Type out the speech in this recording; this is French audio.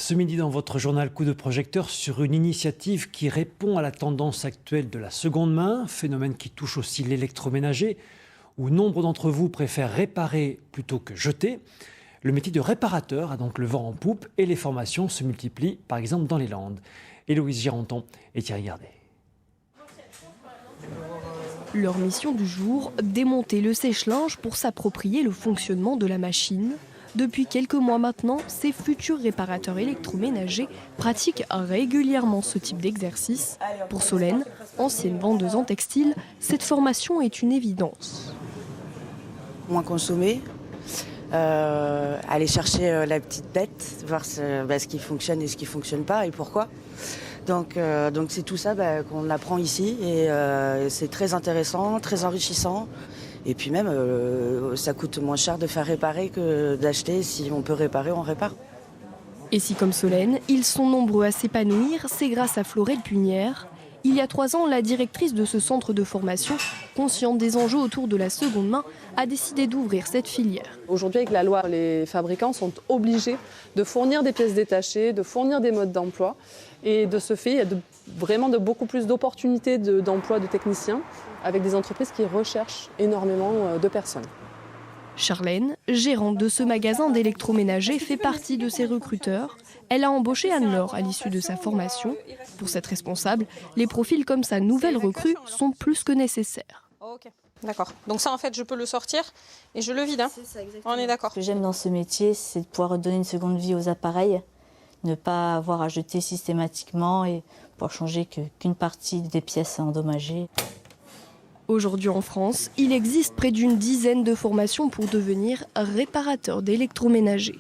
Ce midi dans votre journal Coup de projecteur sur une initiative qui répond à la tendance actuelle de la seconde main, phénomène qui touche aussi l'électroménager, où nombre d'entre vous préfèrent réparer plutôt que jeter. Le métier de réparateur a donc le vent en poupe et les formations se multiplient, par exemple dans les Landes. Héloïse Gironton et Thierry Gardet. Leur mission du jour, démonter le sèche-linge pour s'approprier le fonctionnement de la machine. Depuis quelques mois maintenant, ces futurs réparateurs électroménagers pratiquent régulièrement ce type d'exercice. Pour Solène, ancienne vendeuse en textile, cette formation est une évidence. Moins consommer, aller chercher la petite bête, voir ce qui fonctionne et ce qui ne fonctionne pas et pourquoi. Donc c'est tout ça qu'on apprend ici et c'est très intéressant, très enrichissant. Et puis même, ça coûte moins cher de faire réparer que d'acheter. Si on peut réparer, on répare. Et si comme Solène, ils sont nombreux à s'épanouir, c'est grâce à Florette Punière. Il y a 3 ans, la directrice de ce centre de formation, consciente des enjeux autour de la seconde main, a décidé d'ouvrir cette filière. Aujourd'hui, avec la loi, les fabricants sont obligés de fournir des pièces détachées, de fournir des modes d'emploi. Et de ce fait, il y a vraiment beaucoup plus d'opportunités d'emploi de techniciens avec des entreprises qui recherchent énormément de personnes. Charlène, gérante de ce magasin d'électroménager, fait partie de ces recruteurs. Elle a embauché Anne-Laure à l'issue de sa formation. Pour cette responsable, les profils comme sa nouvelle recrue sont plus que nécessaires. Ok, d'accord. Donc ça, en fait, je peux le sortir et je le vide. Hein. On est d'accord. Ce que j'aime dans ce métier, c'est de pouvoir donner une seconde vie aux appareils, ne pas avoir à jeter systématiquement et pouvoir changer qu'une partie des pièces endommagées. Aujourd'hui en France, il existe près d'une dizaine de formations pour devenir réparateur d'électroménager.